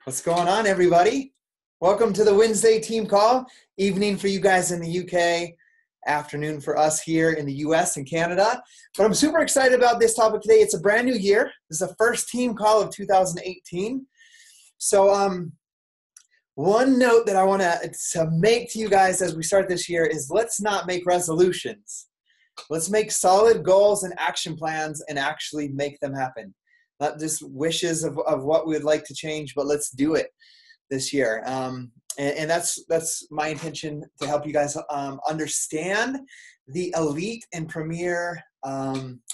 What's going on, everybody? Welcome to the Wednesday team call. Evening for you guys in the UK, afternoon for us here in the US and Canada. But I'm super excited about this topic today. It's a brand new year. This is the first team call of 2018. So one note that I want to make to you guys as we start this year is let's not make resolutions. Let's make solid goals and action plans and actually make them happen. Not just wishes of what we would like to change, but let's do it this year. And that's my intention, to help you guys understand the elite and premier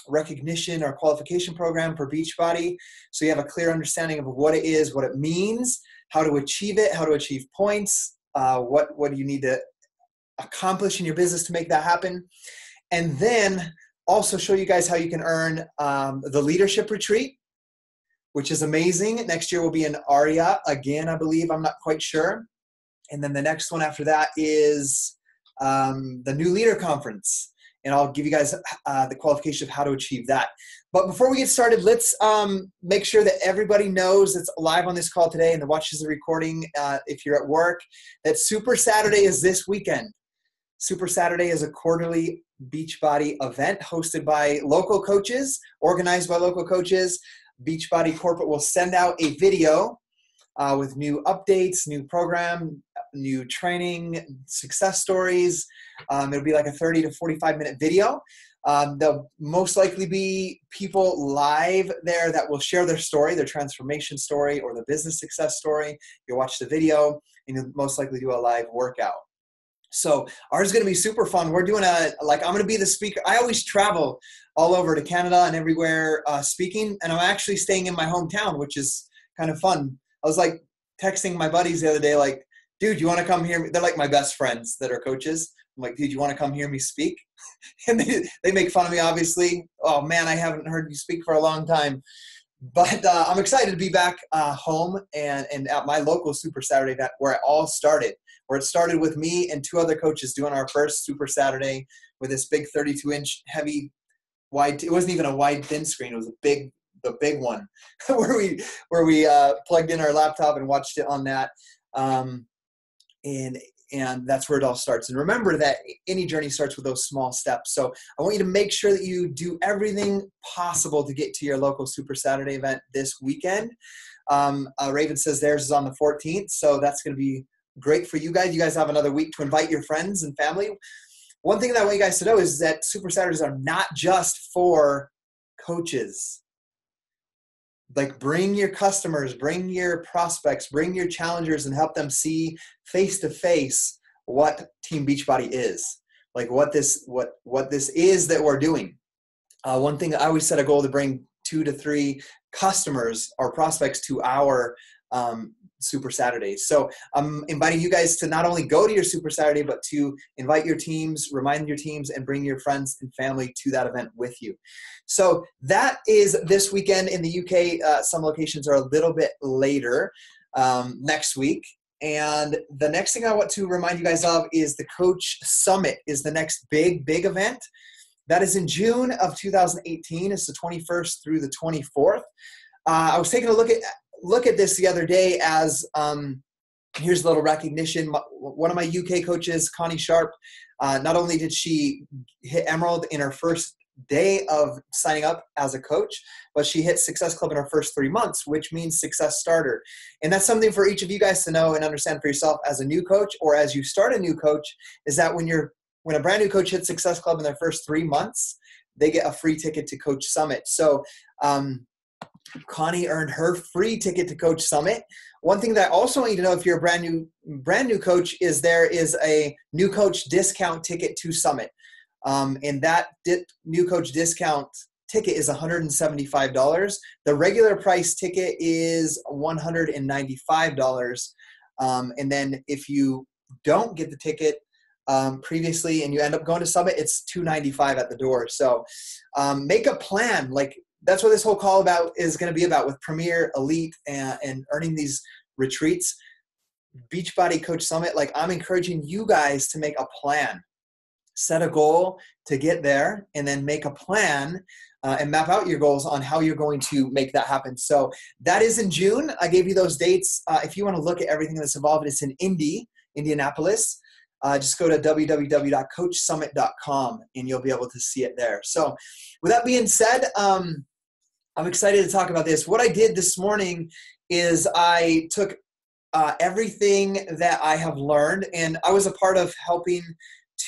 recognition or qualification program for Beachbody. So you have a clear understanding of what it is, what it means, how to achieve it, how to achieve points, what do you need to accomplish in your business to make that happen. And then also show you guys how you can earn the leadership retreat, which is amazing. Next year will be in Aria again, I believe. I'm not quite sure. And then the next one after that is the New Leader Conference. And I'll give you guys the qualification of how to achieve that. But before we get started, let's make sure that everybody knows that's live on this call today and that watches the recording if you're at work, that Super Saturday is this weekend. Super Saturday is a quarterly Beachbody event hosted by local coaches, organized by local coaches. Beachbody Corporate will send out a video with new updates, new program, new training, success stories. It'll be like a 30 to 45 minute video. There'll most likely be people live there that will share their story, their transformation story, or the business success story. You'll watch the video and you'll most likely do a live workout. So ours is going to be super fun. We're doing I'm going to be the speaker. I always travel all over to Canada and everywhere speaking, and I'm actually staying in my hometown, which is kind of fun. I was like texting my buddies the other day, like, dude, you want to come hear me? They're like my best friends that are coaches. I'm like, dude, you want to come hear me speak? And they make fun of me, obviously. Oh man, I haven't heard you speak for a long time. But I'm excited to be back home and at my local Super Saturday event where it all started. Where it started with me and two other coaches doing our first Super Saturday with this big 32-inch heavy wide. It wasn't even a wide thin screen. It was the big one where we plugged in our laptop and watched it on that. And that's where it all starts. And remember that any journey starts with those small steps. So I want you to make sure that you do everything possible to get to your local Super Saturday event this weekend. Raven says theirs is on the 14th. So that's going to be great for you guys. You guys have another week to invite your friends and family. One thing that I want you guys to know is that Super Saturdays are not just for coaches. Like, bring your customers, bring your prospects, bring your challengers, and help them see face to face what Team Beachbody is. Like what this is that we're doing. One thing, I always set a goal to bring 2 to 3 customers or prospects to our Super Saturdays. So I'm inviting you guys to not only go to your Super Saturday, but to invite your teams, remind your teams, and bring your friends and family to that event with you. So that is this weekend in the UK. Some locations are a little bit later next week. And the next thing I want to remind you guys of is the Coach Summit is the next big event. That is in June of 2018. It's the 21st through the 24th. I was taking a look at this the other day as here's a little recognition. One of my UK coaches, Connie Sharp, not only did she hit Emerald in her first day of signing up as a coach, but she hit Success Club in her first 3 months, which means Success Starter. And that's something for each of you guys to know and understand for yourself as a new coach, or as you start a new coach, is that when a brand new coach hits Success Club in their first 3 months, they get a free ticket to Coach Summit. So Connie earned her free ticket to Coach Summit. One thing that I also want you to know, if you're a brand new coach, is there is a new coach discount ticket to Summit. And that new coach discount ticket is $175. The regular price ticket is $195. And then if you don't get the ticket previously and you end up going to Summit, it's $295 at the door. So make a plan. Like, that's what this whole call is going to be about, with Premier, Elite, and earning these retreats. Beachbody Coach Summit, like, I'm encouraging you guys to make a plan. set a goal to get there, and then make a plan and map out your goals on how you're going to make that happen. So that is in June. I gave you those dates. If you want to look at everything that's involved, it's in Indianapolis. Just go to www.coachsummit.com and you'll be able to see it there. So with that being said, I'm excited to talk about this. What I did this morning is I took everything that I have learned, and I was a part of helping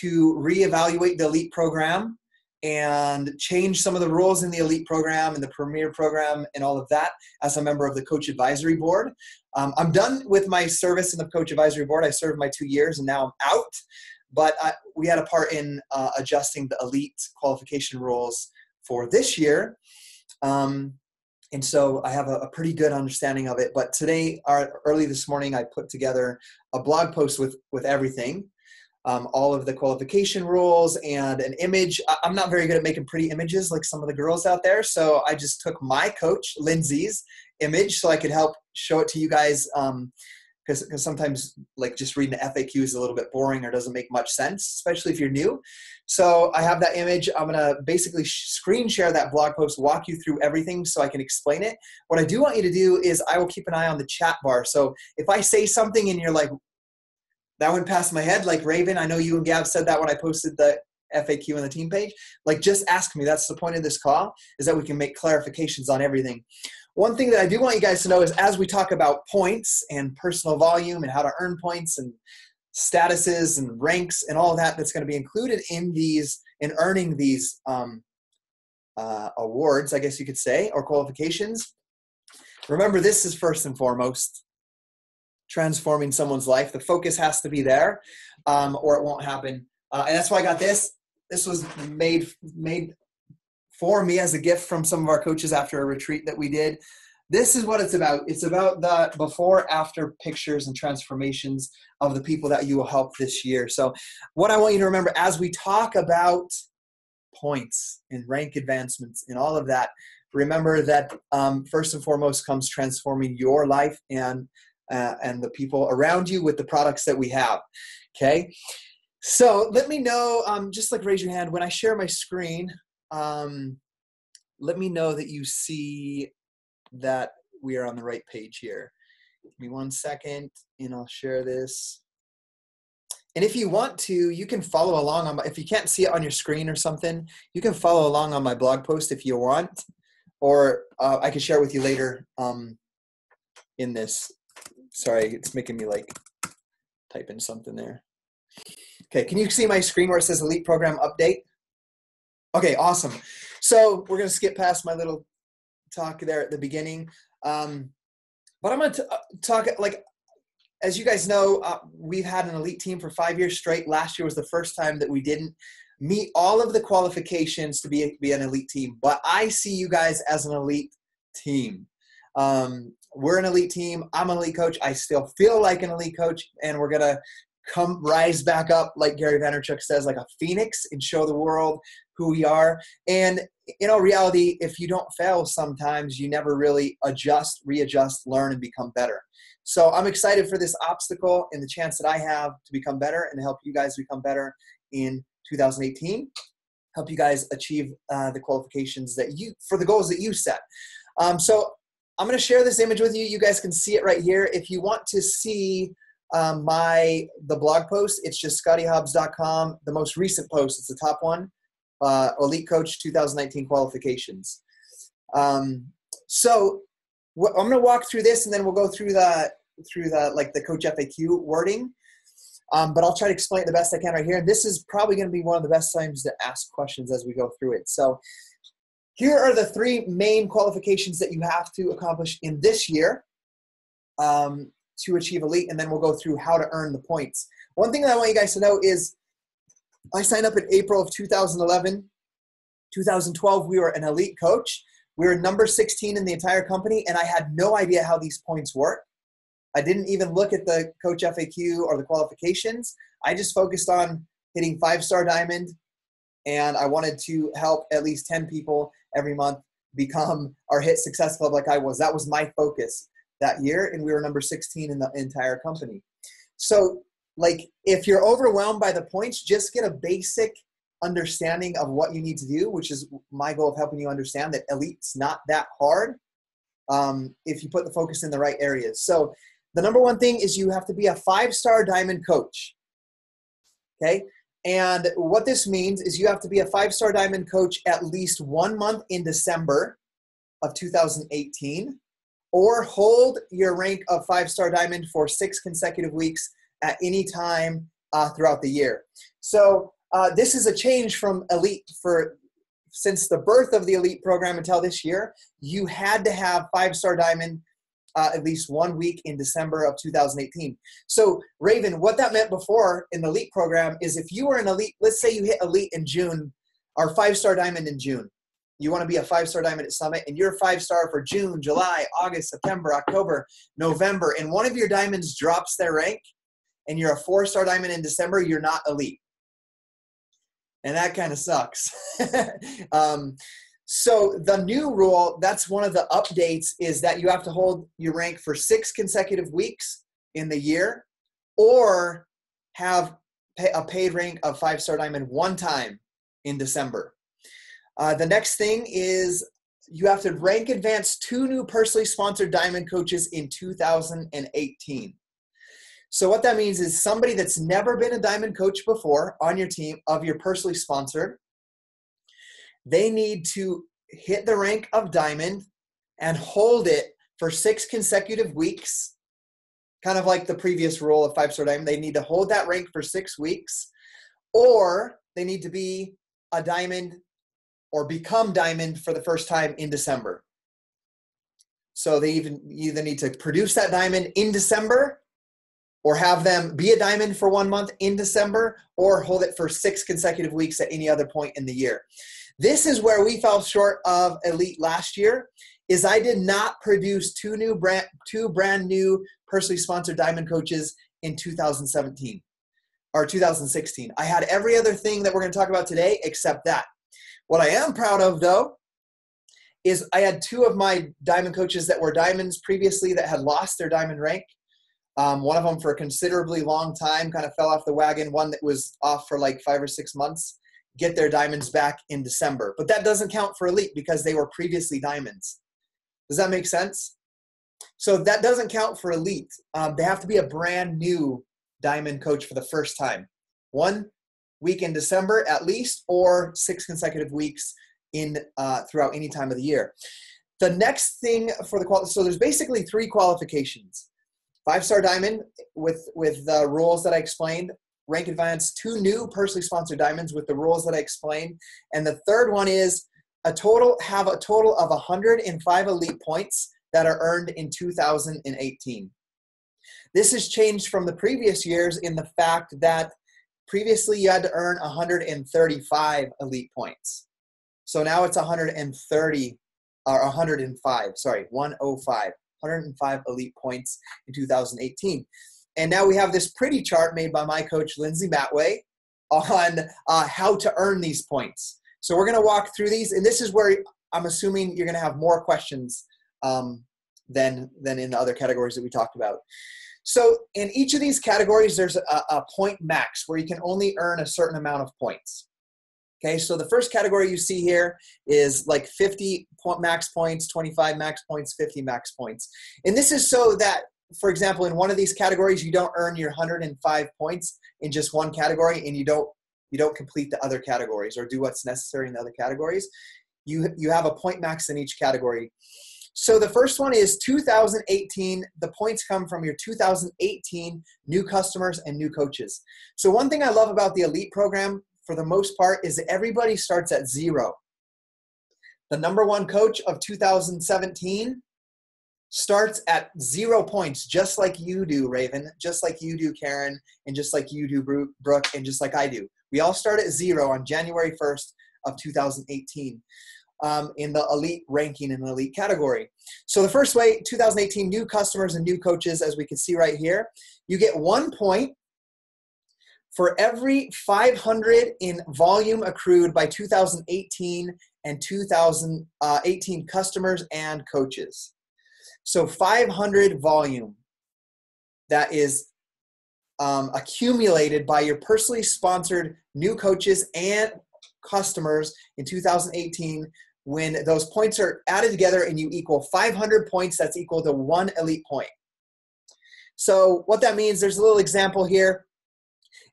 to reevaluate the elite program and change some of the rules in the elite program and the premier program and all of that as a member of the coach advisory board. I'm done with my service in the coach advisory board. I served my 2 years and now I'm out, but we had a part in adjusting the elite qualification rules for this year. And so I have a pretty good understanding of it. But today, early this morning, I put together a blog post with everything. All of the qualification rules and an image. I'm not very good at making pretty images like some of the girls out there. So I just took my coach, Lindsay's image, so I could help show it to you guys. Because sometimes like just reading the FAQ is a little bit boring or doesn't make much sense, especially if you're new. So I have that image. I'm going to basically screen share that blog post, walk you through everything so I can explain it. What I do want you to do is I will keep an eye on the chat bar. So if I say something and you're like, that went past my head, like Raven, I know you and Gab said that when I posted the FAQ on the team page, like just ask me. That's the point of this call, is that we can make clarifications on everything. One thing that I do want you guys to know is as we talk about points and personal volume and how to earn points and statuses and ranks and all of that, that's going to be included in earning these awards, I guess you could say, or qualifications. Remember, this is first and foremost transforming someone's life. The focus has to be there, or it won't happen. And that's why I got this. This was made for me as a gift from some of our coaches after a retreat that we did. This is what it's about. It's about the before, after pictures and transformations of the people that you will help this year. So what I want you to remember as we talk about points and rank advancements and all of that, remember that first and foremost comes transforming your life and the people around you with the products that we have. Okay. So let me know, just like raise your hand when I share my screen. Let me know that you see that we are on the right page here. Give me 1 second and I'll share this. And if you want to, you can follow along if you can't see it on your screen or something, you can follow along on my blog post if you want, or I can share with you later in this. Sorry, it's making me like type in something there. Okay, can you see my screen where it says Elite Program Update? Okay, awesome. So we're going to skip past my little talk there at the beginning. But I'm going to talk, like, as you guys know, we've had an elite team for 5 years straight. Last year was the first time that we didn't meet all of the qualifications to be an elite team. But I see you guys as an elite team. We're an elite team. I'm an elite coach. I still feel like an elite coach, and we're going to rise back up, like Gary Vaynerchuk says, like a phoenix, and show the world who we are. And in all reality, if you don't fail sometimes, you never really readjust, learn, and become better. So I'm excited for this obstacle and the chance that I have to become better and help you guys become better in 2018, help you guys achieve the qualifications for the goals that you set. So I'm going to share this image with you. You guys can see it right here. If you want to see the blog post, it's just scottyhobbs.com. The most recent post, it's the top one, Elite Coach 2019 Qualifications. So I'm going to walk through this, and then we'll go through the Coach FAQ wording. But I'll try to explain it the best I can right here. And this is probably going to be one of the best times to ask questions as we go through it. So here are the 3 main qualifications that you have to accomplish in this year to achieve elite, and then we'll go through how to earn the points. One thing that I want you guys to know is I signed up in April of 2011. 2012, we were an elite coach. We were number 16 in the entire company, and I had no idea how these points work. I didn't even look at the Coach FAQ or the qualifications. I just focused on hitting 5-star diamond, and I wanted to help at least 10 people every month become or hit Success Club like I was. That was my focus that year, and we were number 16 in the entire company. So like if you're overwhelmed by the points, just get a basic understanding of what you need to do, which is my goal of helping you understand that elite's not that hard if you put the focus in the right areas. So the number one thing is you have to be a 5-star diamond coach. Okay. And what this means is you have to be a 5-star diamond coach at least 1 month in December of 2018, or hold your rank of 5-star diamond for 6 consecutive weeks at any time throughout the year. So this is a change from elite. Since the birth of the elite program until this year, you had to have 5-star diamond at least 1 week in December of 2018. So Raven, what that meant before in the elite program is if you were an elite, let's say you hit elite in June, or 5-star diamond in June. You want to be a 5-star diamond at Summit, and you're 5-star for June, July, August, September, October, November, and one of your diamonds drops their rank, and you're a 4-star diamond in December, you're not elite. And that kind of sucks. So the new rule, that's one of the updates, is that you have to hold your rank for 6 consecutive weeks in the year, or have a paid rank of 5-star diamond 1 time in December. The next thing is you have to rank advance 2 new personally sponsored diamond coaches in 2018. So what that means is somebody that's never been a diamond coach before on your team of your personally sponsored, they need to hit the rank of diamond and hold it for 6 consecutive weeks, kind of like the previous rule of 5-star diamond. They need to hold that rank for 6 weeks, or they need to be a diamond or become diamond for the first time in December. So they either need to produce that diamond in December, or have them be a diamond for 1 month in December, or hold it for 6 consecutive weeks at any other point in the year. This is where we fell short of elite last year, is I did not produce 2 brand new personally sponsored diamond coaches in 2017 or 2016. I had every other thing that we're going to talk about today except that. What I am proud of, though, is I had 2 of my diamond coaches that were diamonds previously that had lost their diamond rank. One of them for a considerably long time, kind of fell off the wagon. One that was off for like 5 or 6 months, get their diamonds back in December. But that doesn't count for elite because they were previously diamonds. Does that make sense? So that doesn't count for elite. They have to be a brand new diamond coach for the first time. 1 week in December at least, or 6 consecutive weeks in throughout any time of the year. The next thing for so there's basically 3 qualifications. 5-star diamond with the rules that I explained, rank advance 2 new personally sponsored diamonds with the rules that I explained. And the third one is have a total of 105 elite points that are earned in 2018. This has changed from the previous years in the fact that previously you had to earn 135 elite points. So now it's 105, 105 elite points in 2018. And now we have this pretty chart made by my coach, Lindsay Matway, on how to earn these points. So we're going to walk through these, and this is where I'm assuming you're going to have more questions than in the other categories that we talked about. So in each of these categories, there's a point max where you can only earn a certain amount of points. Okay, so the first category you see here is like 50 max points, 25 max points, 50 max points. And this is so that, for example, in one of these categories, you don't earn your 105 points in just one category, and you don't complete the other categories or do what's necessary in the other categories. You have a point max in each category. So the first one is 2018. The points come from your 2018 new customers and new coaches. So one thing I love about the elite program, for the most part, is that everybody starts at 0. The number 1 coach of 2017 starts at 0 points, just like you do, Raven, just like you do, Karen, and just like you do, Brooke, and just like I do. We all start at 0 on January 1st of 2018 in the elite ranking in the elite category. So the first way, 2018 new customers and new coaches, as we can see right here, you get 1 point for every 500 in volume accrued by 2018 and 2018 customers and coaches. So 500 volume, that is accumulated by your personally sponsored new coaches and customers in 2018, when those points are added together and you equal 500 points, that's equal to 1 elite point. So what that means, there's a little example here.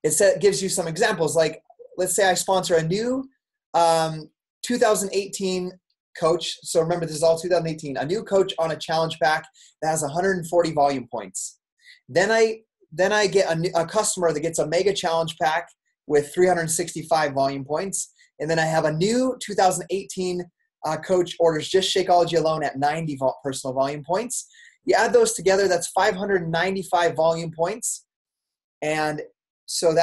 It gives you some examples. Like, let's say I sponsor a new 2018 coach. So remember, this is all 2018. A new coach on a challenge pack that has 140 volume points. Then I get a customer that gets a mega challenge pack with 365 volume points. And then I have a new 2018 coach orders just Shakeology alone at 90 personal volume points. You add those together, that's 595 volume points. And so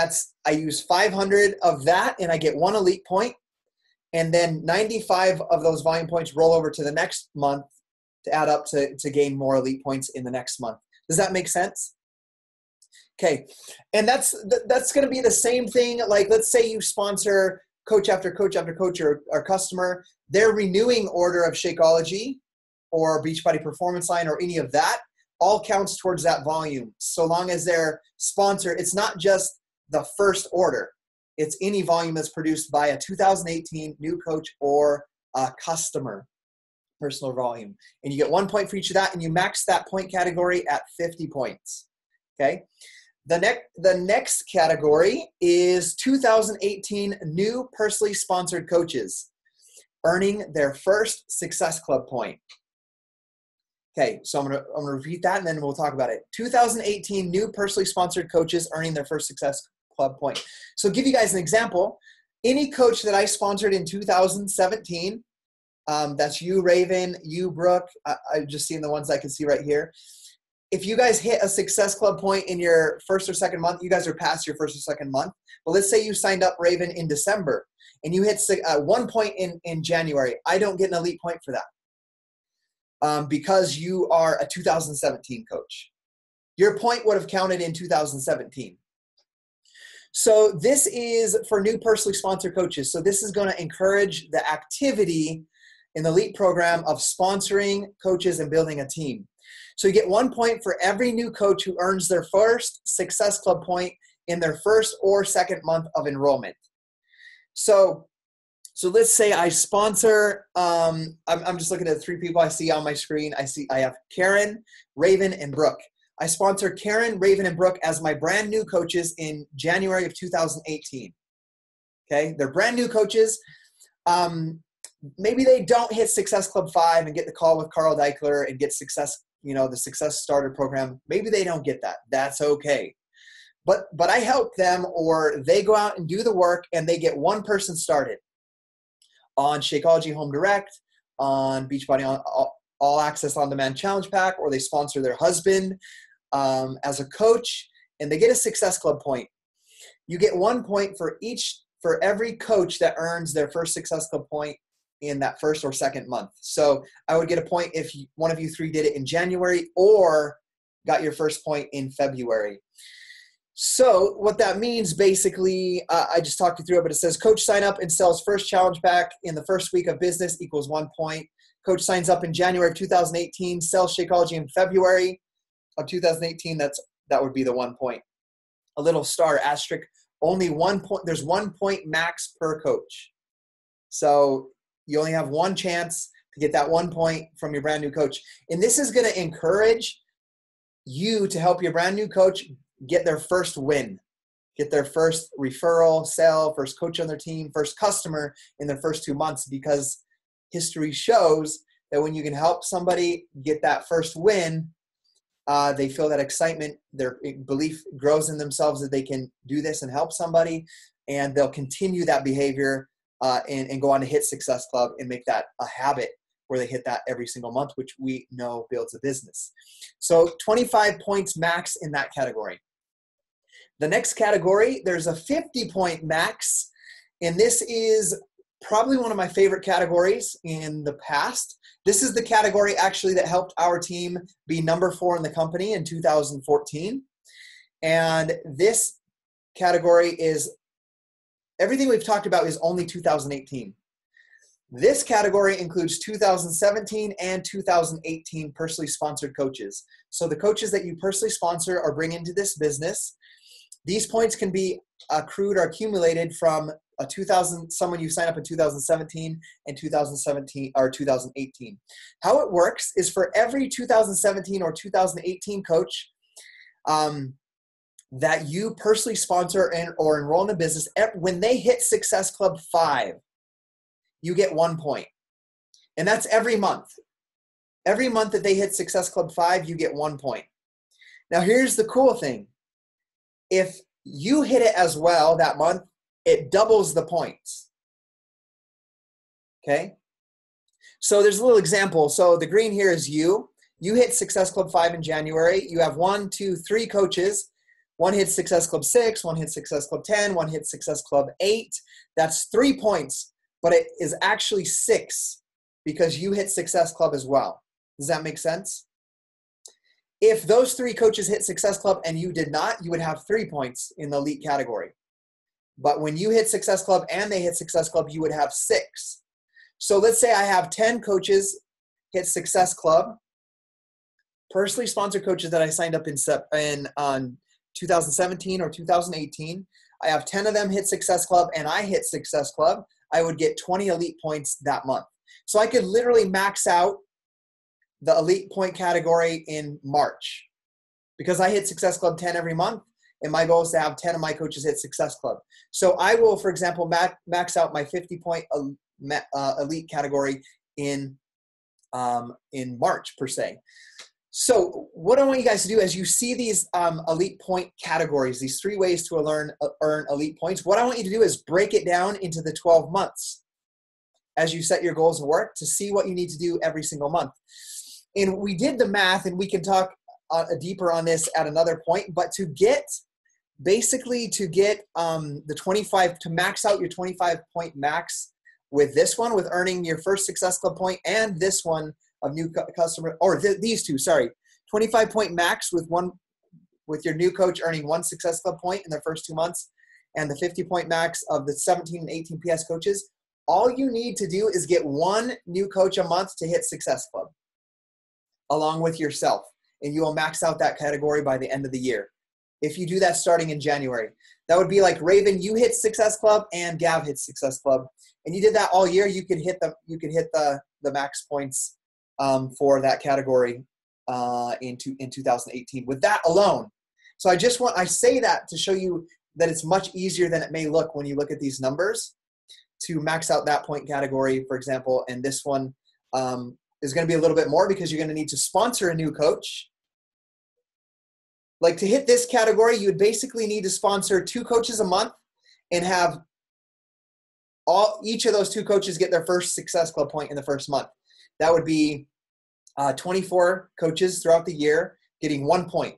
I use 500 of that and I get 1 elite point. And then 95 of those volume points roll over to the next month to add up to gain more elite points in the next month. Does that make sense? Okay. And that's going to be the same thing. Like, let's say you sponsor coach after coach after coach or customer, their renewing order of Shakeology or Beachbody Performance Line or any of that all counts towards that volume. So long as they're sponsored, it's not just the first order. It's any volume that's produced by a 2018 new coach or a customer, personal volume. And you get 1 point for each of that, and you max that point category at 50 points. Okay. The next category is 2018 new personally sponsored coaches earning their first Success Club point. Okay, so I'm gonna repeat that and then we'll talk about it. 2018 new personally sponsored coaches earning their first Success Club point. So give you guys an example. Any coach that I sponsored in 2017, that's you, Raven, you, Brooke, I've just seen the ones I can see right here. If you guys hit a Success Club point in your first or second month, you guys are past your first or second month. But let's say you signed up Raven in December and you hit 1 point in January. I don't get an elite point for that. Because you are a 2017 coach. Your point would have counted in 2017. So this is for new personally sponsored coaches. So this is going to encourage the activity in the elite program of sponsoring coaches and building a team. So you get 1 point for every new coach who earns their first Success Club point in their first or second month of enrollment. So let's say I sponsor, I'm just looking at the 3 people I see on my screen. I have Karen, Raven, and Brooke. I sponsor Karen, Raven, and Brooke as my brand new coaches in January of 2018. Okay, they're brand new coaches. Maybe they don't hit Success Club 5 and get the call with Carl Deichler and get success, the Success Starter program. Maybe they don't get that. That's okay. But I help them, or they go out and do the work and they get one person started on Shakeology Home Direct, on Beachbody on All Access On Demand Challenge Pack, or they sponsor their husband as a coach, and they get a Success Club point. You get 1 point for every coach that earns their first Success Club point in that first or second month. So I would get a point if one of you 3 did it in January or got your first point in February. So what that means, basically, I just talked you through it, but it says coach sign up and sells first challenge pack in the first week of business equals 1 point. Coach signs up in January of 2018, sells Shakeology in February of 2018. That would be the 1 point. A little star asterisk, only 1 point. There's 1 point max per coach. So you only have one chance to get that 1 point from your brand new coach. And this is going to encourage you to help your brand new coach get their first win, get their first referral, sale, first coach on their team, first customer in their first 2 months, because history shows that when you can help somebody get that first win, they feel that excitement, their belief grows in themselves that they can do this and help somebody, and they'll continue that behavior and go on to hit Success Club and make that a habit where they hit that every single month, which we know builds a business. So 25 points max in that category. The next category, there's a 50-point max, and this is probably one of my favorite categories in the past. This is the category actually that helped our team be number 4 in the company in 2014. And this category is, everything we've talked about is only 2018. This category includes 2017 and 2018 personally sponsored coaches. So the coaches that you personally sponsor or bring into this business, These points can be accrued or accumulated from someone you sign up in 2017 and 2017 or 2018. How it works is for every 2017 or 2018 coach that you personally sponsor or enroll in the business, when they hit Success Club 5, you get 1 point. And that's every month. Every month that they hit Success Club 5, you get 1 point. Now here's the cool thing. If you hit it as well that month, it doubles the points. Okay? So there's a little example. So the green here is you. You hit Success Club 5 in January. You have 1, 2, 3 coaches. One hits Success Club 6, one hits Success Club 10, one hits Success Club 8. That's 3 points, but it is actually 6 because you hit Success Club as well. Does that make sense? If those 3 coaches hit Success Club and you did not, you would have 3 points in the elite category. But when you hit Success Club and they hit Success Club, you would have 6. So let's say I have 10 coaches hit Success Club, personally sponsored coaches that I signed up on 2017 or 2018. I have 10 of them hit Success Club and I hit Success Club. I would get 20 elite points that month. So I could literally max out the elite point category in March because I hit Success Club 10 every month, and my goal is to have 10 of my coaches hit Success Club. So I will, for example, max out my 50-point elite category in March per se. So what I want you guys to do as you see these elite point categories, these 3 ways to earn elite points, what I want you to do is break it down into the 12 months as you set your goals of work to see what you need to do every single month. And we did the math, and we can talk deeper on this at another point, but to get the 25, to max out your 25-point max with this one, with earning your first Success Club point, and this one of new customer, or these two, sorry, 25-point max with your new coach earning 1 Success Club point in their first 2 months, and the 50-point max of the 17 and 18 PS coaches. All you need to do is get 1 new coach a month to hit Success Club along with yourself, and you will max out that category by the end of the year. If you do that starting in January, that would be like Raven, you hit Success Club and Gav hits Success Club, and you did that all year. You could hit the max points for that category in 2018 with that alone. So I say that to show you that it's much easier than it may look when you look at these numbers to max out that point category, for example. And this one is going to be a little bit more because you're going to need to sponsor a new coach. Like to hit this category, you would basically need to sponsor 2 coaches a month and have each of those 2 coaches get their first Success Club point in the first month. That would be 24 coaches throughout the year getting 1 point,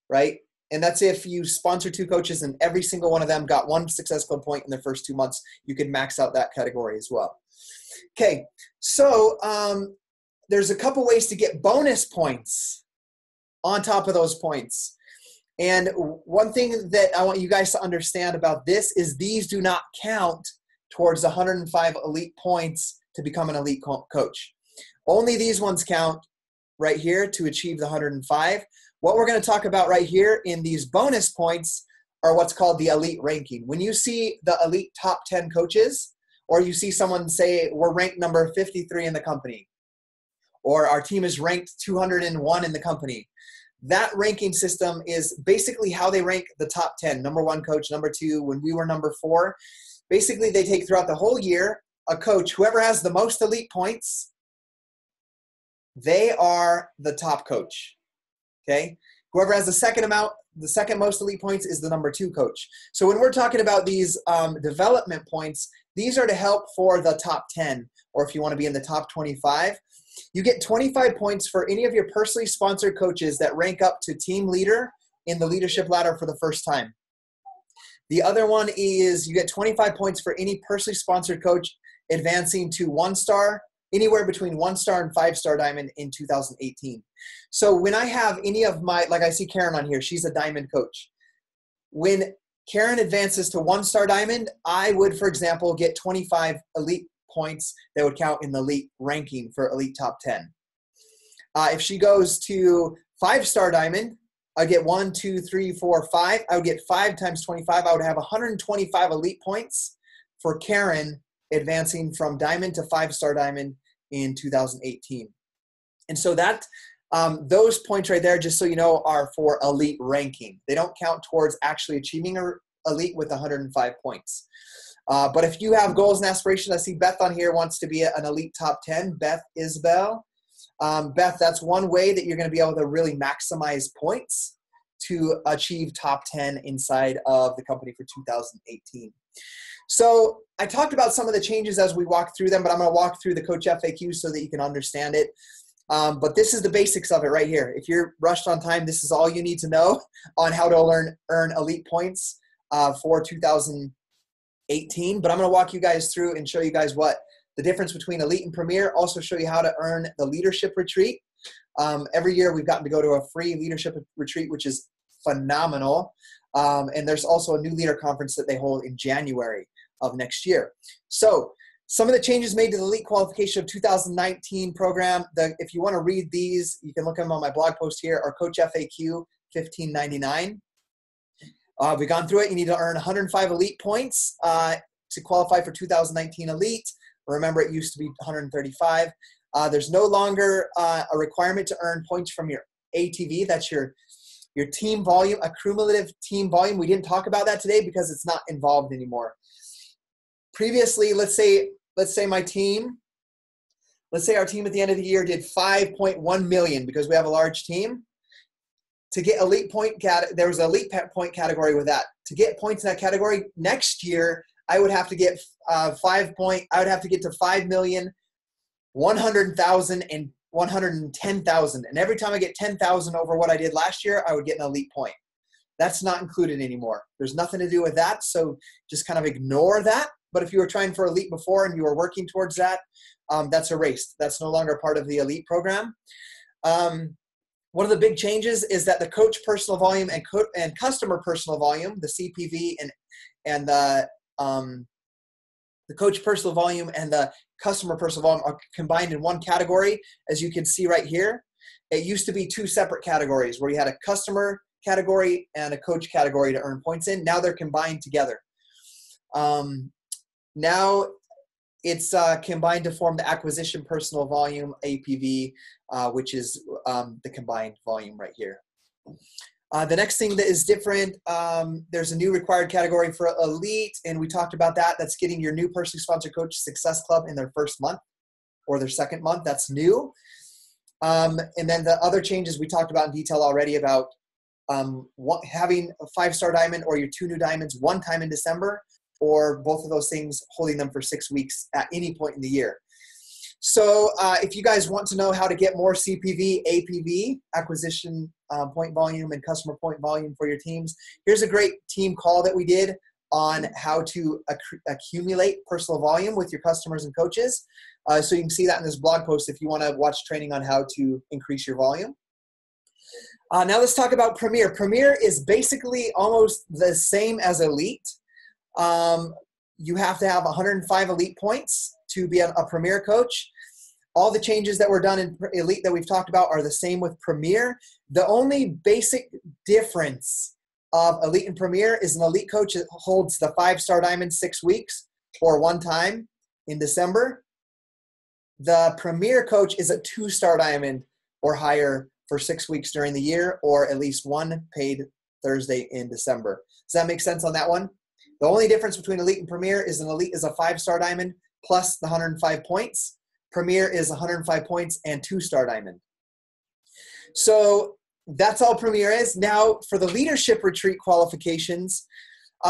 right? And that's if you sponsor 2 coaches and every single one of them got 1 Success Club point in their first 2 months, you could max out that category as well. Okay, so there's a couple ways to get bonus points on top of those points. And one thing that I want you guys to understand about this is these do not count towards the 105 elite points to become an elite coach. Only these ones count right here to achieve the 105. What we're going to talk about right here in these bonus points are what's called the elite ranking. When you see the elite top 10 coaches, or you see someone say, we're ranked number 53 in the company, or our team is ranked 201 in the company, that ranking system is basically how they rank the top 10. Number 1 coach, number 2, when we were number 4. Basically, they take throughout the whole year a coach, whoever has the most elite points, they are the top coach, okay? Whoever has the second most elite points is the number 2 coach. So when we're talking about these development points, these are to help for the top 10, or if you want to be in the top 25. You get 25 points for any of your personally sponsored coaches that rank up to team leader in the leadership ladder for the first time. The other one is you get 25 points for any personally sponsored coach advancing to 1-star, anywhere between 1-star and 5-star diamond in 2018. So when I have any of like I see Karen on here, she's a diamond coach. When Karen advances to 1-star diamond, I would, for example, get 25 elite points that would count in the elite ranking for elite top 10. If she goes to 5-star diamond, I'd get 1, 2, 3, 4, 5. I would get 5 times 25. I would have 125 elite points for Karen advancing from diamond to 5-star diamond in 2018. And so that those points right there, just so you know, are for elite ranking. They don't count towards actually achieving elite with 105 points. But if you have goals and aspirations, I see Beth on here wants to be an elite top 10. Beth Isbell. Beth, that's one way that you're going to be able to really maximize points to achieve top 10 inside of the company for 2018. So I talked about some of the changes as we walk through them, but I'm going to walk through the Coach FAQ so that you can understand it. But this is the basics of it right here. If you're rushed on time, this is all you need to know on how to earn elite points for 2018. But I'm going to walk you guys through and show you guys what the difference between elite and premier. Also show you how to earn the leadership retreat. Every year we've gotten to go to a free leadership retreat, which is phenomenal. And there's also a new leader conference that they hold in January of next year. So some of the changes made to the elite qualification of 2019 program. If you want to read these, you can look at them on my blog post here, or Coach FAQ 1599. We've gone through it. You need to earn 105 elite points to qualify for 2019 elite. Remember, it used to be 135. There's no longer a requirement to earn points from your ATV. That's your team volume, a cumulative team volume. We didn't talk about that today because it's not involved anymore. Previously, let's say our team at the end of the year did 5.1 million because we have a large team. To get elite point, there was an elite point category with that. To get points in that category next year, I would have to get I would have to get to 5,100,000 and 110,000. And every time I get 10,000 over what I did last year, I would get an elite point. That's not included anymore. There's nothing to do with that. So just kind of ignore that. But if you were trying for elite before and you were working towards that, that's erased. That's no longer part of the elite program. One of the big changes is that the coach personal volume and customer personal volume, the CPV and the coach personal volume and the customer personal volume are combined in one category, as you can see right here. It used to be 2 separate categories where you had a customer category and a coach category to earn points in. Now they're combined together. Now it's combined to form the acquisition personal volume, APV, which is the combined volume right here. The next thing that is different, there's a new required category for elite, and we talked about that. That's getting your new personally sponsored coach success club in their first month or their second month. That's new. And then the other changes we talked about in detail already about having a 5-star diamond or your 2 new diamonds one time in December, or both of those things, holding them for 6 weeks at any point in the year. So if you guys want to know how to get more CPV, APV, acquisition point volume, and customer point volume for your teams, here's a great team call that we did on how to accumulate personal volume with your customers and coaches. So you can see that in this blog post if you want to watch training on how to increase your volume. Now let's talk about Premier. Premier is basically almost the same as Elite. You have to have 105 elite points to be a Premier coach. All the changes that were done in Elite that we've talked about are the same with Premier. The only basic difference of Elite and Premier is an Elite coach that holds the 5-star diamond 6 weeks or one time in December. The Premier coach is a 2-star diamond or higher for 6 weeks during the year, or at least one paid Thursday in December. Does that make sense on that one? The only difference between Elite and Premier is an Elite is a 5-star diamond plus the 105 points. Premier is 105 points and 2-star diamond. So that's all Premier is. Now for the leadership retreat qualifications,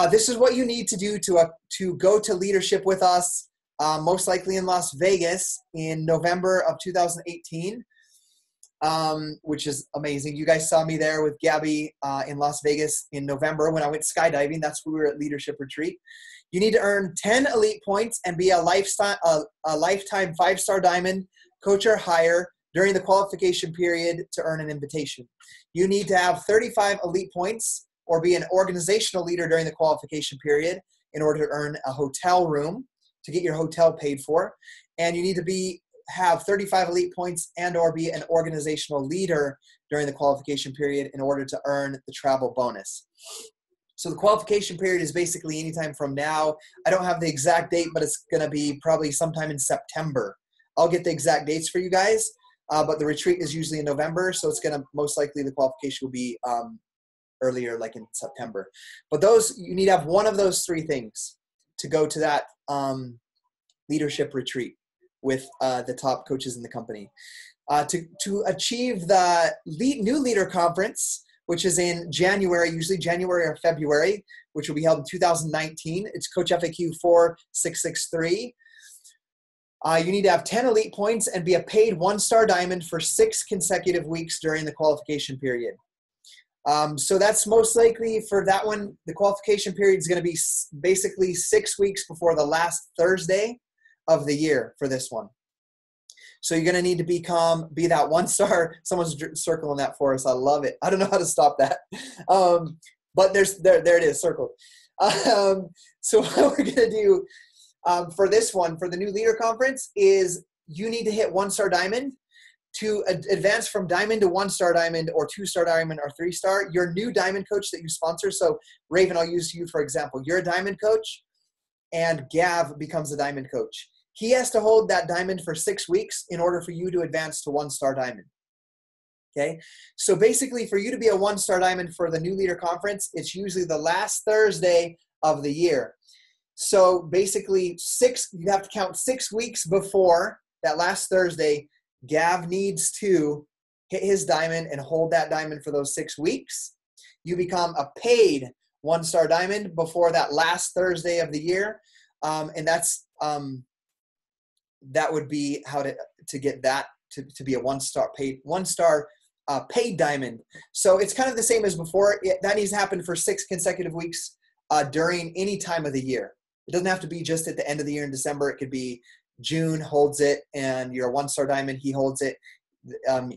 this is what you need to do to go to leadership with us, most likely in Las Vegas in November of 2018. Which is amazing. You guys saw me there with Gabby in Las Vegas in November when I went skydiving. That's when we were at Leadership Retreat. You need to earn 10 elite points and be a lifetime 5-star diamond coach or higher during the qualification period to earn an invitation. You need to have 35 elite points or be an organizational leader during the qualification period in order to earn a hotel room to get your hotel paid for. And you need to be have 35 elite points and or be an organizational leader during the qualification period in order to earn the travel bonus. So the qualification period is basically anytime from now. I don't have the exact date, but it's going to be probably sometime in September. I'll get the exact dates for you guys, but the retreat is usually in November, so it's going to most likely the qualification will be earlier, like in September. But you need to have one of those three things to go to that leadership retreat with the top coaches in the company. To achieve the new leader conference, which is in January, usually January or February, which will be held in 2019. It's Coach FAQ 4663. You need to have 10 elite points and be a paid 1-star diamond for 6 consecutive weeks during the qualification period. So that's most likely for that one. The qualification period is going to be basically 6 weeks before the last Thursday of the year for this one. So you're going to need to be that 1-star. Someone's circling that for us. I love it. I don't know how to stop that. But there it is, circled. So what we're going to do for this one, for the new leader conference, is you need to hit 1-star diamond. To advance from diamond to 1-star diamond or 2-star diamond or 3-star, your new diamond coach that you sponsor. So Raven, I'll use you for example. You're a diamond coach and Gav becomes a diamond coach. He has to hold that diamond for 6 weeks in order for you to advance to 1-star diamond. Okay. So basically for you to be a 1-star diamond for the new leader conference, it's usually the last Thursday of the year. So basically you have to count 6 weeks before that last Thursday. Gav needs to hit his diamond and hold that diamond for those 6 weeks. You become a paid 1-star diamond before that last Thursday of the year. And that would be how to get that to be a 1-star paid diamond. So it's kind of the same as before. That needs to happen for 6 consecutive weeks during any time of the year. It doesn't have to be just at the end of the year in December. It could be June holds it and you're a 1-star diamond, he holds it.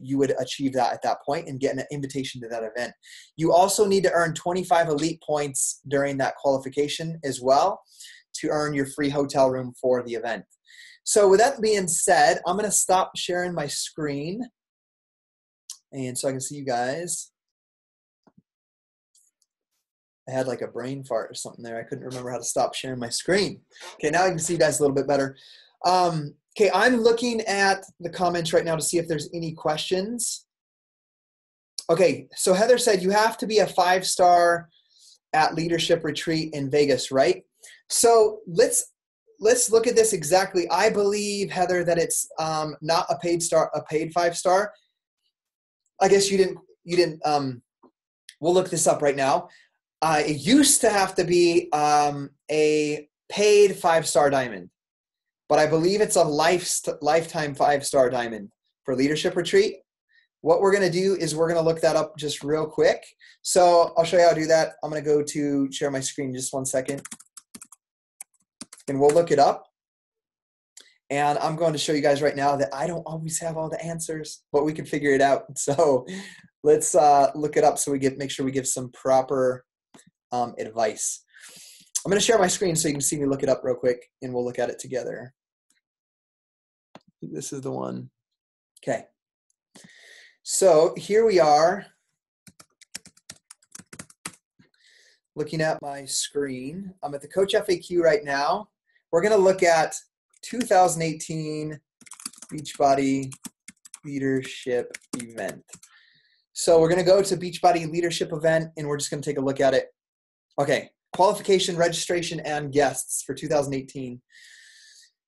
You would achieve that at that point and get an invitation to that event. You also need to earn 25 elite points during that qualification as well to earn your free hotel room for the event. So with that being said, I'm going to stop sharing my screen and so I can see you guys. I had like a brain fart or something there. I couldn't remember how to stop sharing my screen. Okay, now I can see you guys a little bit better. Okay, I'm looking at the comments right now to see if there's any questions. Okay, so Heather said you have to be a 5-star at Leadership Retreat in Vegas, right? So let's look at this exactly. I believe, Heather, that it's not a paid 5-star. I guess you didn't. We'll look this up right now. It used to have to be a paid 5-star diamond. But I believe it's a lifetime 5-star diamond for Leadership Retreat. What we're going to do is we're going to look that up just real quick. So I'll show you how to do that. I'm going to go to share my screen just 1 second. And we'll look it up. And I'm going to show you guys right now that I don't always have all the answers, but we can figure it out. So let's look it up so make sure we give some proper advice. I'm going to share my screen so you can see me look it up real quick, and we'll look at it together. I think this is the one. Okay. So here we are looking at my screen. I'm at the Coach FAQ right now. We're going to look at 2018 Beachbody Leadership Event. So we're going to go to Beachbody Leadership Event, and we're just going to take a look at it. Okay. Qualification, registration, and guests for 2018.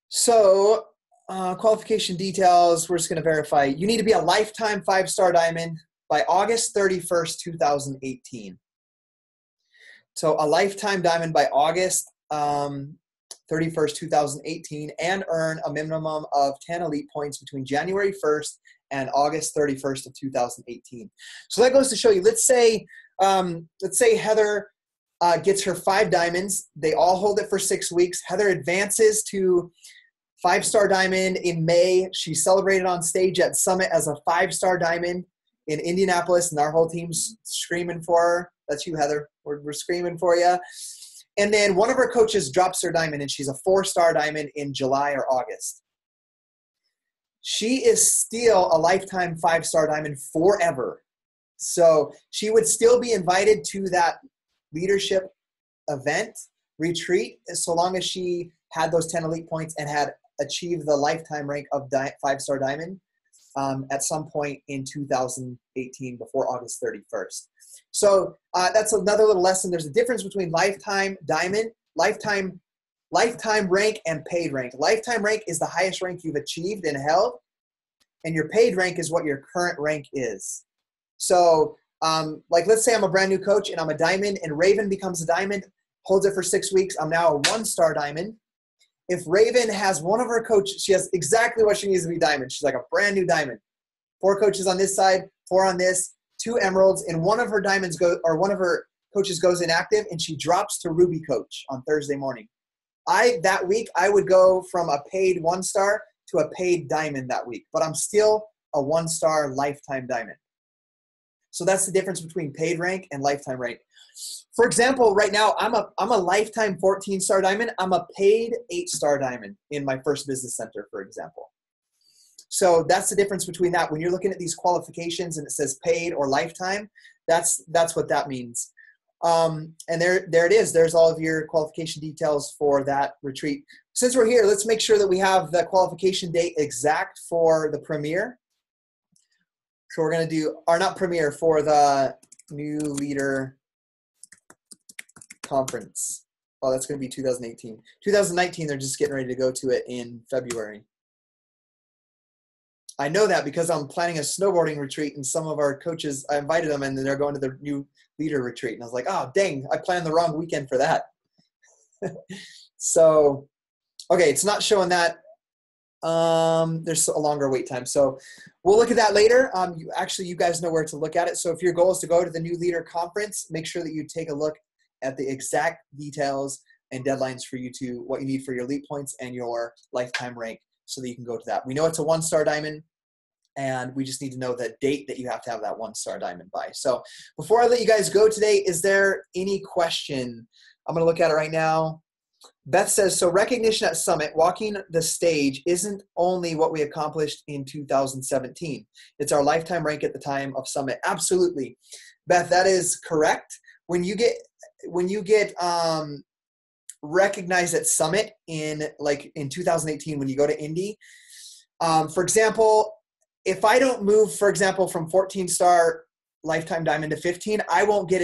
So qualification details, we're just going to verify. You need to be a lifetime 5-star diamond by August 31st, 2018. So a lifetime diamond by August 31st, 2018, and earn a minimum of 10 elite points between January 1st and August 31st of 2018. So that goes to show you, let's say Heather gets her 5 diamonds. They all hold it for 6 weeks. Heather advances to 5-star diamond in May. She celebrated on stage at Summit as a 5-star diamond in Indianapolis, and our whole team's screaming for her. That's you, Heather. We're screaming for you. And then one of her coaches drops her diamond, and she's a 4-star diamond in July or August. she is still a lifetime 5-star diamond forever. So she would still be invited to that leadership event retreat so long as she had those 10 elite points and had achieved the lifetime rank of 5-star diamond at some point in 2018 before August 31st. So that's another little lesson. There's a difference between lifetime diamond, lifetime rank, and paid rank. Lifetime rank is the highest rank you've achieved and held, and your paid rank is what your current rank is. So like let's say I'm a brand new coach and I'm a diamond, and Raven becomes a diamond, holds it for 6 weeks. I'm now a 1-star diamond. If Raven has one of her coaches, she has exactly what she needs to be diamond. She's like a brand new diamond. 4 coaches on this side, 4 on this, 2 emeralds, and one of her diamonds one of her coaches goes inactive, and she drops to Ruby coach on Thursday morning. That week I would go from a paid 1-star to a paid diamond that week, but I'm still a 1-star lifetime diamond. So that's the difference between paid rank and lifetime rank. For example, right now I'm a lifetime 14-star diamond. I'm a paid 8-star diamond in my first business center, for example. So that's the difference between that. When you're looking at these qualifications and it says paid or lifetime, that's what that means. And there it is. There's all of your qualification details for that retreat. Since we're here, let's make sure that we have the qualification date exact for the premiere. So we're going to do, or not premiere, for the new leader conference. Oh, that's going to be 2018. 2019, they're just getting ready to go to it in February. I know that because I'm planning a snowboarding retreat, and some of our coaches, I invited them, and then they're going to the new leader retreat. And I was like, oh, dang, I planned the wrong weekend for that. So, okay, it's not showing that. There's a longer wait time. So we'll look at that later. You guys know where to look at it. So if your goal is to go to the new leader conference, make sure that you take a look at the exact details and deadlines for what you need for your elite points and your lifetime rank so that you can go to that. We know it's a 1-star diamond, and we just need to know the date that you have to have that 1-star diamond by. So before I let you guys go today, is there any question? I'm going to look at it right now. Beth says, so recognition at Summit, walking the stage, isn't only what we accomplished in 2017. It's our lifetime rank at the time of Summit. Absolutely. Beth, that is correct. When you get recognized at Summit in 2018, when you go to Indy, for example, if I don't move, for example, from 14-star lifetime diamond to 15, I won't get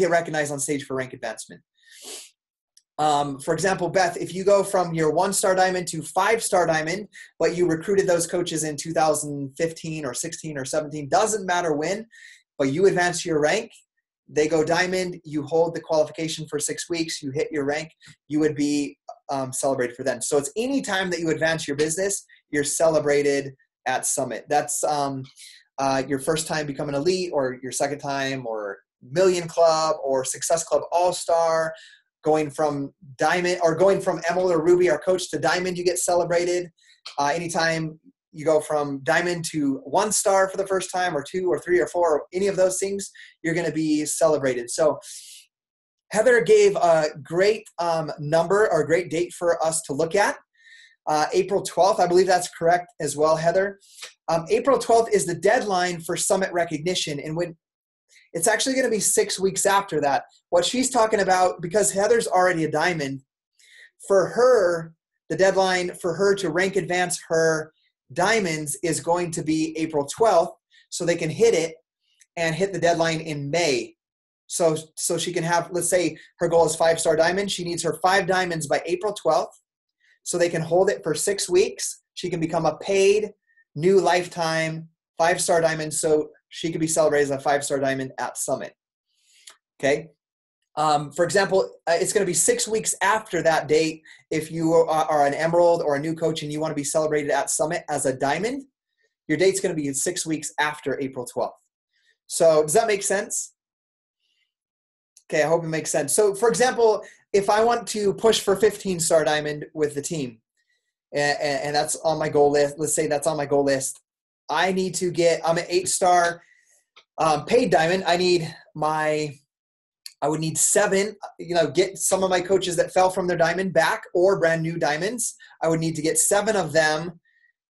recognized on stage for rank advancement. For example, Beth, if you go from your 1-star diamond to 5-star diamond, but you recruited those coaches in 2015 or 16 or 17, doesn't matter when, but you advance your rank, they go diamond, you hold the qualification for 6 weeks, you hit your rank, you would be celebrated for them. So it's any time that you advance your business, you're celebrated at Summit. That's your first time becoming elite, or your second time, or Million Club, or Success Club All-Star, going from diamond, or going from emerald or ruby, our coach, to diamond, you get celebrated. Anytime you go from diamond to 1-star for the first time, or 2 or 3 or 4, or any of those things, you're going to be celebrated. So Heather gave a great number, or a great date for us to look at. April 12th, I believe that's correct as well, Heather. April 12th is the deadline for Summit recognition. And when it's actually going to be 6 weeks after that. What she's talking about, because Heather's already a diamond, for her, the deadline for her to rank advance her diamonds is going to be April 12th, so they can hit it and hit the deadline in May. So she can have, let's say her goal is 5-star diamond. She needs her 5 diamonds by April 12th, so they can hold it for 6 weeks. She can become a paid new lifetime 5-star diamond, so she could be celebrated as a 5-star diamond at Summit. Okay. For example, it's going to be 6 weeks after that date. If you are an emerald or a new coach and you want to be celebrated at Summit as a diamond, your date's going to be 6 weeks after April 12th. So does that make sense? Okay, I hope it makes sense. So for example, if I want to push for 15-star diamond with the team, and that's on my goal list, let's say that's on my goal list, I need to I'm an 8-star paid diamond. I need my I would need 7, get some of my coaches that fell from their diamond back or brand new diamonds. I would need to get 7 of them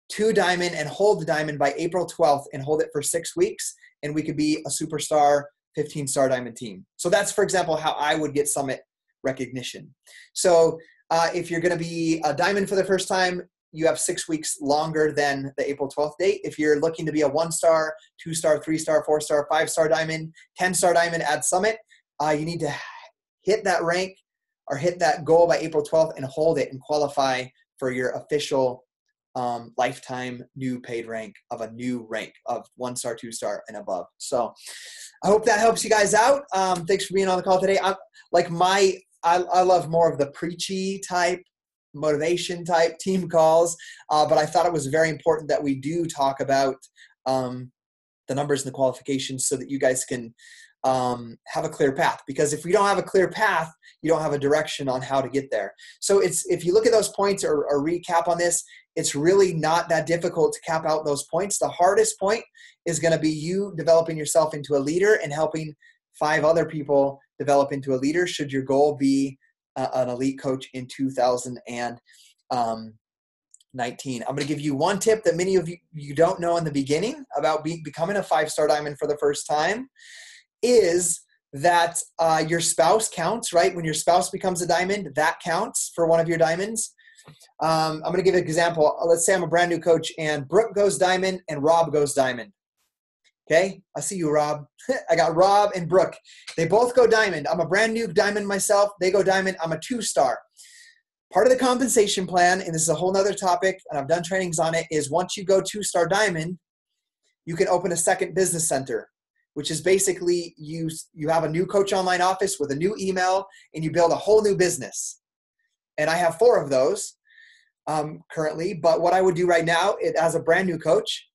to diamond and hold the diamond by April 12th and hold it for 6 weeks. And we could be a superstar 15-star diamond team. So that's, for example, how I would get summit recognition. So if you're going to be a diamond for the first time, you have 6 weeks longer than the April 12th date. If you're looking to be a 1-star, 2-star, 3-star, 4-star, 5-star diamond, 10-star diamond at summit, you need to hit that rank or hit that goal by April 12th and hold it and qualify for your official lifetime new paid rank of a new rank of 1-star, 2-star, and above. So I hope that helps you guys out. Thanks for being on the call today. I love more of the preachy type, motivation type team calls, but I thought it was very important that we do talk about the numbers and the qualifications so that you guys can have a clear path. Because if we don't have a clear path, you don't have a direction on how to get there. So if you look at those points or recap on this, it's really not that difficult to cap out those points. The hardest point is going to be you developing yourself into a leader and helping 5 other people develop into a leader should your goal be an elite coach in 2019. I'm going to give you one tip that many of you don't know in the beginning about becoming a 5-star diamond for the first time is that your spouse counts, right? When your spouse becomes a diamond, that counts for one of your diamonds. I'm going to give an example. Let's say I'm a brand new coach and Brooke goes diamond and Rob goes diamond. Okay, I see you, Rob. I got Rob and Brooke. They both go diamond. I'm a brand new diamond myself. They go diamond. I'm a 2-star. Part of the compensation plan, and this is a whole nother topic, and I've done trainings on it, is once you go 2-star diamond, you can open a second business center, which is basically you have a new coach online office with a new email, and you build a whole new business. And I have 4 of those currently. But what I would do right now, as a brand new coach,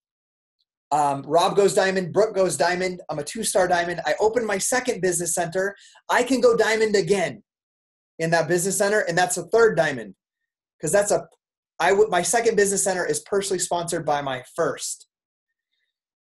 Rob goes diamond, Brooke goes diamond. I'm a 2-star diamond. I open my second business center. I can go diamond again in that business center, and that's a 3rd diamond because my second business center is personally sponsored by my first.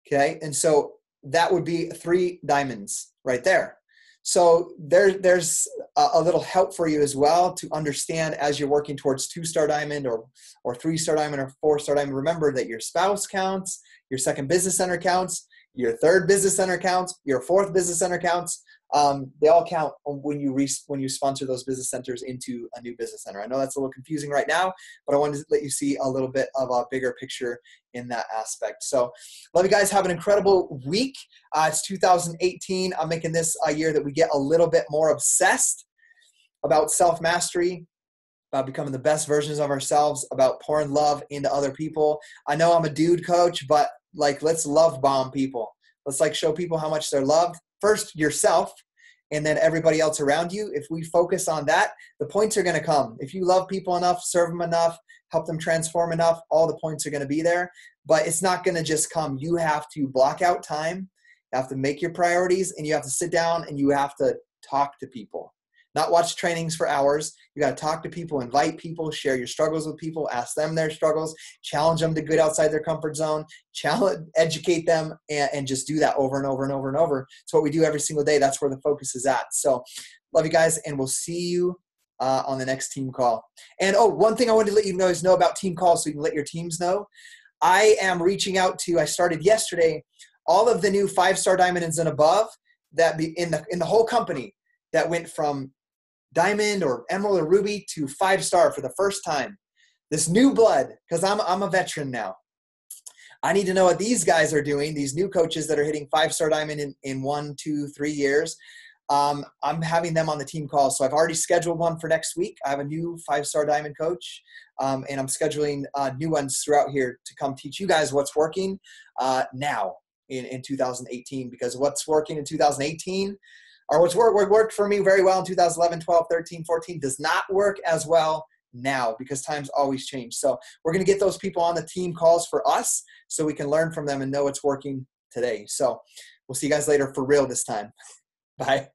Okay, and so that would be 3 diamonds right there. So there's a little help for you as well to understand as you're working towards 2-star diamond or 3-star diamond or 4-star diamond. Remember that your spouse counts, your second business center counts, your 3rd business center counts, your 4th business center counts. They all count when you sponsor those business centers into a new business center. I know that's a little confusing right now, but I wanted to let you see a little bit of a bigger picture in that aspect. So love you guys. Have an incredible week. It's 2018. I'm making this a year that we get a little bit more obsessed about self-mastery, about becoming the best versions of ourselves, about pouring love into other people. I know I'm a dude coach, but let's love bomb people. Let's show people how much they're loved. First yourself, and then everybody else around you. If we focus on that, the points are going to come. If you love people enough, serve them enough, help them transform enough, all the points are going to be there. But it's not going to just come. You have to block out time. You have to make your priorities, and you have to sit down and you have to talk to people. Not watch trainings for hours. You got to talk to people, invite people, share your struggles with people, ask them their struggles, challenge them to get outside their comfort zone, educate them, and just do that over and over and over and over. It's what we do every single day. That's where the focus is at. So love you guys, and we'll see you on the next team call. And one thing I wanted to let you guys know about team calls so you can let your teams know. I am reaching out to, I started yesterday, all of the new 5-star diamonds and above that be in the whole company that went from diamond or emerald or ruby to 5-star for the first time. This new blood, because I'm a veteran now. I need to know what these guys are doing, these new coaches that are hitting 5-star diamond in 1, 2, 3 years. I'm having them on the team call. So I've already scheduled one for next week. I have a new 5-star diamond coach, and I'm scheduling new ones throughout here to come teach you guys what's working now in 2018, because what's working in 2018 or what's worked for me very well in 2011, 12, 13, 14 does not work as well now because times always change. So we're going to get those people on the team calls for us so we can learn from them and know what's working today. So we'll see you guys later for real this time. Bye.